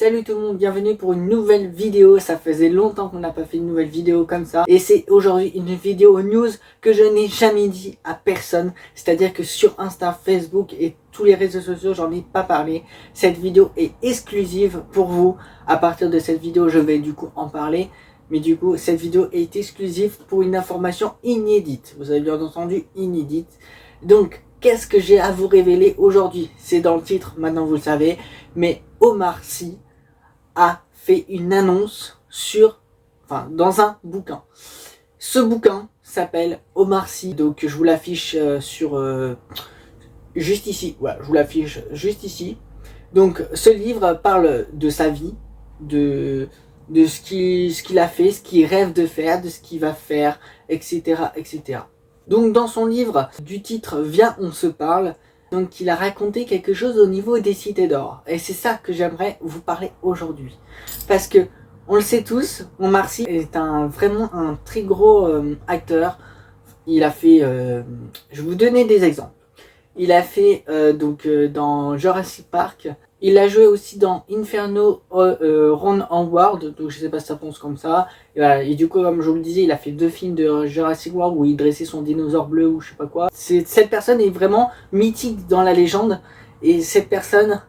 Salut tout le monde, bienvenue pour une nouvelle vidéo. Ça faisait longtemps qu'on n'a pas fait une nouvelle vidéo comme ça. Et c'est aujourd'hui une vidéo news que je n'ai jamais dit à personne. C'est-à-dire que sur Insta, Facebook et tous les réseaux sociaux, j'en ai pas parlé. Cette vidéo est exclusive pour vous. À partir de cette vidéo, je vais du coup en parler. Mais du coup, cette vidéo est exclusive pour une information inédite. Vous avez bien entendu, inédite. Donc, qu'est-ce que j'ai à vous révéler aujourd'hui? C'est dans le titre, maintenant vous le savez. Mais Omar Sy a fait une annonce dans un bouquin. Ce bouquin s'appelle Omar Sy. Donc, je vous l'affiche juste ici. Voilà, je vous l'affiche juste ici. Donc, ce livre parle de sa vie, de ce qu'il a fait, ce qu'il rêve de faire, de ce qu'il va faire, etc., etc. Donc, dans son livre, du titre Viens, on se parle, donc il a raconté quelque chose au niveau des cités d'or. Et c'est ça que j'aimerais vous parler aujourd'hui. Parce que, on le sait tous, Omar Sy est vraiment un très gros acteur. Il a fait, je vais vous donner des exemples. Il a fait dans Jurassic Park. Il a joué aussi dans Inferno Ron Howard, donc je sais pas si ça prononce comme ça. Et, voilà. Et du coup, comme je vous le disais, il a fait 2 films de Jurassic World où il dressait son dinosaure bleu ou je sais pas quoi. Cette personne est vraiment mythique dans la légende. Et cette personne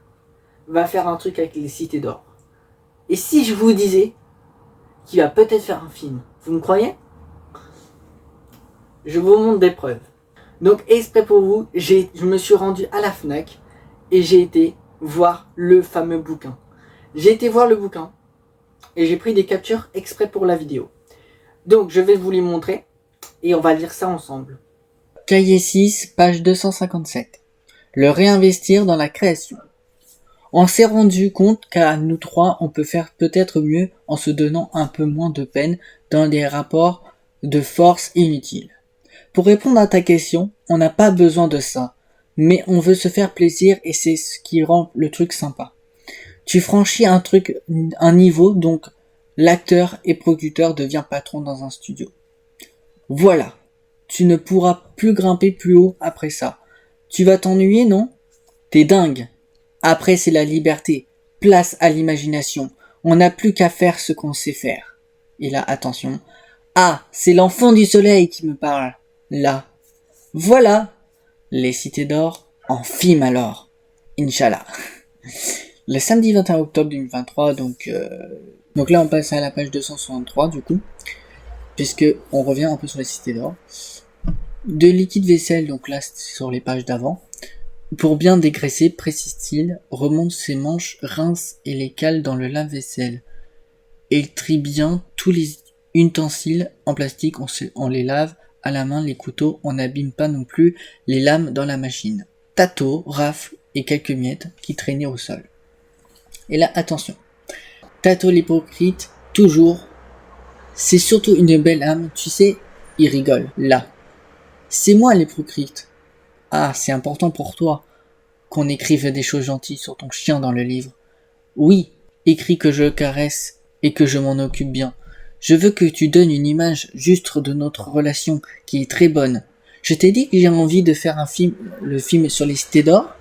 va faire un truc avec les cités d'or. Et si je vous disais qu'il va peut-être faire un film, vous me croyez? Je vous montre des preuves. Donc, exprès pour vous, je me suis rendu à la Fnac et j'ai été voir le fameux bouquin. J'ai été voir le bouquin et j'ai pris des captures exprès pour la vidéo. Donc, je vais vous les montrer et on va lire ça ensemble. Cahier 6, page 257. Le réinvestir dans la création. On s'est rendu compte qu'à nous trois, on peut faire peut-être mieux en se donnant un peu moins de peine dans des rapports de force inutiles. Pour répondre à ta question, on n'a pas besoin de ça, mais on veut se faire plaisir et c'est ce qui rend le truc sympa. Tu franchis un niveau, donc l'acteur et producteur devient patron dans un studio. Voilà, tu ne pourras plus grimper plus haut après ça. Tu vas t'ennuyer, non? T'es dingue. Après, c'est la liberté. Place à l'imagination. On n'a plus qu'à faire ce qu'on sait faire. Et là, attention. Ah, c'est l'enfant du soleil qui me parle. Là. Voilà. Les cités d'or en film alors. Inch'Allah. Le samedi 21 octobre 2023, donc là on passe à la page 263 du coup, puisque on revient un peu sur les cités d'or. De liquide vaisselle, donc là sur les pages d'avant. Pour bien dégraisser, précise-t-il, remonte ses manches, rince et les cale dans le lave-vaisselle. Et il trie bien tous les ustensiles en plastique, on les lave à la main, les couteaux, on n'abîme pas non plus les lames dans la machine. Tâteau, rafle et quelques miettes qui traînaient au sol. Et là, attention. Tâteau l'hypocrite, toujours. C'est surtout une belle âme, tu sais, il rigole, là. C'est moi l'hypocrite. Ah, c'est important pour toi qu'on écrive des choses gentilles sur ton chien dans le livre. Oui, écris que je le caresse et que je m'en occupe bien. Je veux que tu donnes une image juste de notre relation qui est très bonne. Je t'ai dit que j'ai envie de faire le film sur les cités d'or?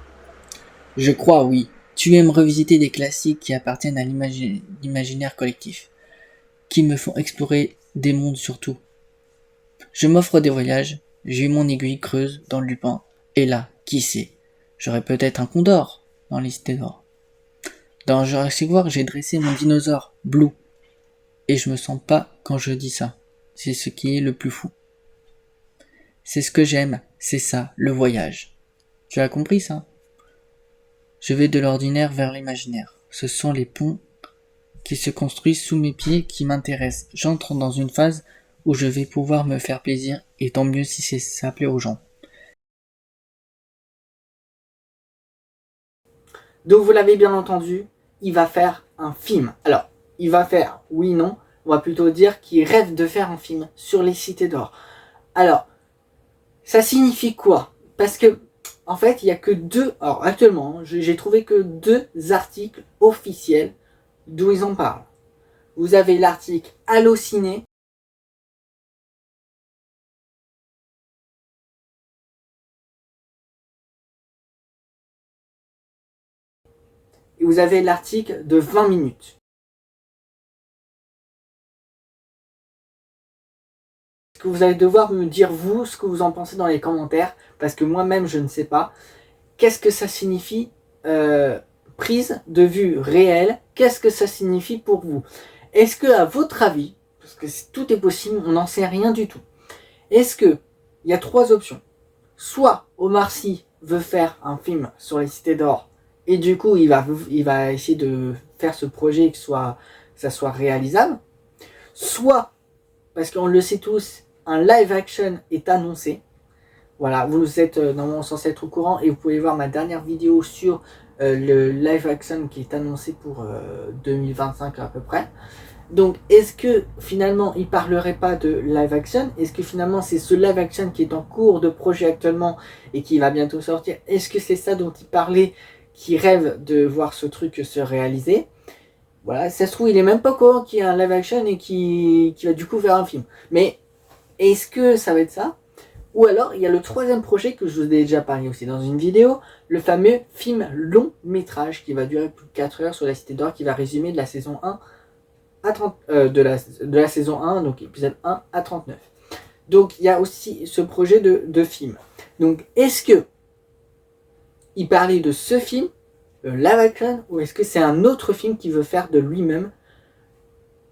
Je crois, oui. Tu aimes revisiter des classiques qui appartiennent à l'imaginaire collectif, qui me font explorer des mondes surtout. Je m'offre des voyages, j'ai eu mon aiguille creuse dans le lupin, et là, qui sait, j'aurai peut-être un condor dans les cités d'or. Dans Jurassic World, j'ai dressé mon dinosaure, Blue. Et je me sens pas quand je dis ça. C'est ce qui est le plus fou. C'est ce que j'aime, c'est ça, le voyage. Tu as compris ça? Je vais de l'ordinaire vers l'imaginaire. Ce sont les ponts qui se construisent sous mes pieds qui m'intéressent. J'entre dans une phase où je vais pouvoir me faire plaisir, et tant mieux si ça plaît aux gens. Donc vous l'avez bien entendu, il va faire un film. Alors, il va faire, oui, non, on va plutôt dire qu'il rêve de faire un film sur les cités d'or. Alors, ça signifie quoi? Parce que, en fait, il n'y a que alors actuellement, j'ai trouvé que 2 articles officiels d'où ils en parlent. Vous avez l'article Allociné, et vous avez l'article de 20 minutes. Que vous allez devoir me dire vous ce que vous en pensez dans les commentaires, parce que moi-même je ne sais pas. Qu'est-ce que ça signifie prise de vue réelle? Qu'est-ce que ça signifie pour vous? Est-ce que à votre avis, parce que tout est possible, on n'en sait rien du tout. Est-ce que il y a trois options? Soit Omar Sy veut faire un film sur les cités d'or et du coup il va essayer de faire ce projet que ça soit réalisable. Soit, parce qu'on le sait tous, un live action est annoncé. Voilà, vous êtes normalement censé être au courant et vous pouvez voir ma dernière vidéo sur le live action qui est annoncé pour 2025 à peu près. Donc est-ce que finalement il parlerait pas de live action? Est-ce que finalement c'est ce live action qui est en cours de projet actuellement et qui va bientôt sortir? Est-ce que c'est ça dont il parlait, qui rêve de voir ce truc se réaliser? Voilà, ça se trouve il est même pas au courant qu'il y a un live action et qui va du coup faire un film. Mais est-ce que ça va être ça? Ou alors il y a le troisième projet que je vous ai déjà parlé aussi dans une vidéo, le fameux film long métrage qui va durer plus de 4 heures sur la Cité d'Or, qui va résumer de la saison 1 à 30, de la saison 1, donc épisode 1 à 39. Donc il y a aussi ce projet de film. Donc est-ce que il parlait de ce film, live action, ou est-ce que c'est un autre film qu'il veut faire de lui-même,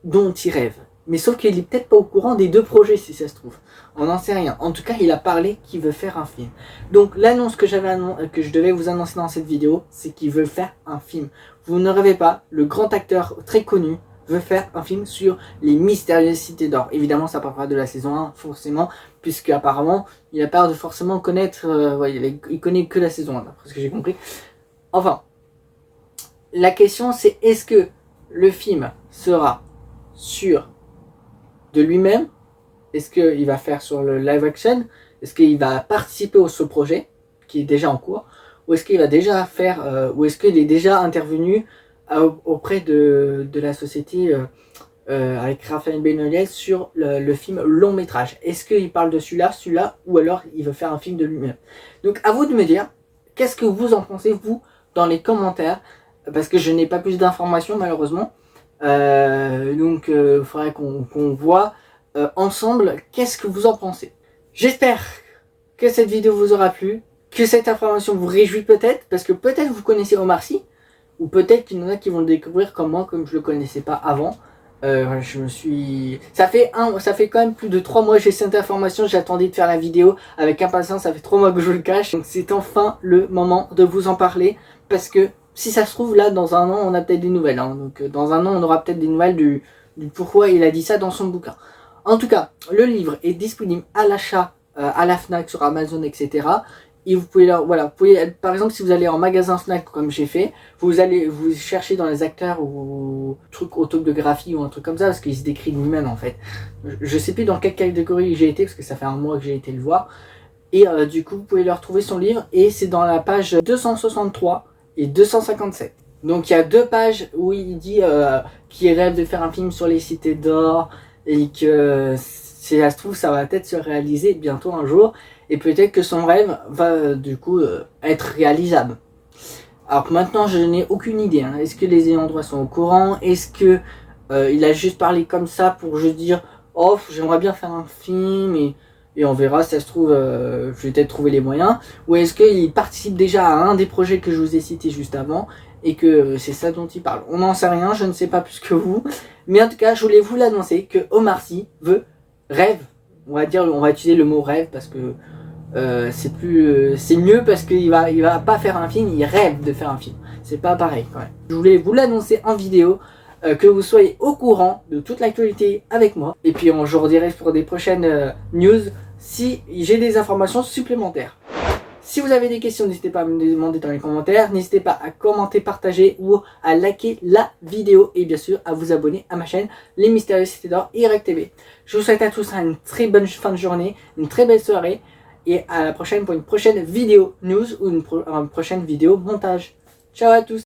dont il rêve? Mais sauf qu'il est peut-être pas au courant des deux projets si ça se trouve. On n'en sait rien. En tout cas, il a parlé qu'il veut faire un film. Donc l'annonce que je devais vous annoncer dans cette vidéo, c'est qu'il veut faire un film. Vous ne rêvez pas, le grand acteur très connu veut faire un film sur les mystérieuses cités d'or. Évidemment, ça parlera de la saison 1, forcément, puisque apparemment, il a peur de forcément connaître... il connaît que la saison 1, d'après ce que j'ai compris. Enfin, la question c'est, est-ce que le film sera sur de lui-même? Est-ce qu'il va faire sur le live action? Est-ce qu'il va participer à ce projet qui est déjà en cours? Ou est-ce qu'il va déjà faire, ou est-ce qu'il est déjà intervenu auprès de la société avec Raphaël Benoliel sur le film long métrage? Est-ce qu'il parle de celui-là, ou alors il veut faire un film de lui-même? Donc à vous de me dire, qu'est-ce que vous en pensez, vous, dans les commentaires, parce que je n'ai pas plus d'informations malheureusement. Donc il faudrait qu'on voit ensemble qu'est-ce que vous en pensez. J'espère que cette vidéo vous aura plu, que cette information vous réjouit peut-être, parce que peut-être vous connaissez Omar Sy, ou peut-être qu'il y en a qui vont le découvrir comme moi, comme je le connaissais pas avant. Ça fait quand même plus de 3 mois que j'ai cette information, j'attendais de faire la vidéo avec impatience, ça fait 3 mois que je le cache, donc c'est enfin le moment de vous en parler, parce que si ça se trouve, là, dans un an, on a peut-être des nouvelles. Hein. Donc, dans un an, on aura peut-être des nouvelles du pourquoi il a dit ça dans son bouquin. En tout cas, le livre est disponible à l'achat à la Fnac, sur Amazon, etc. Et vous pouvez, par exemple, si vous allez en magasin Fnac, comme j'ai fait, vous cherchez dans les acteurs ou trucs autobiographie ou un truc comme ça, parce qu'il se décrit lui-même, en fait. Je sais plus dans quelle catégorie j'ai été, parce que ça fait un mois que j'ai été le voir. Et du coup, vous pouvez leur trouver son livre, et c'est dans la page 263. Et 257. Donc il y a 2 pages où il dit qu'il rêve de faire un film sur les cités d'or et que si ça se trouve ça va peut-être se réaliser bientôt un jour et peut-être que son rêve va du coup être réalisable. Alors maintenant je n'ai aucune idée. Hein. Est-ce que les ayants droit sont au courant? Est-ce que il a juste parlé comme ça pour juste dire oh j'aimerais bien faire un film et on verra, si ça se trouve, je vais peut-être trouver les moyens. Ou est-ce qu'il participe déjà à un des projets que je vous ai cités juste avant et que c'est ça dont il parle? On n'en sait rien, je ne sais pas plus que vous. Mais en tout cas, je voulais vous l'annoncer que Omar Sy rêve. On va utiliser le mot rêve parce que c'est mieux parce qu'il va pas faire un film, il rêve de faire un film. C'est pas pareil quand même. Je voulais vous l'annoncer en vidéo. Que vous soyez au courant de toute l'actualité avec moi. Et puis je redirai pour des prochaines news si j'ai des informations supplémentaires. Si vous avez des questions, n'hésitez pas à me les demander dans les commentaires. N'hésitez pas à commenter, partager ou à liker la vidéo. Et bien sûr à vous abonner à ma chaîne Les Mystérieuses Cités d'Or Irak TV. Je vous souhaite à tous une très bonne fin de journée, une très belle soirée. Et à la prochaine pour une prochaine vidéo news ou une prochaine vidéo montage. Ciao à tous!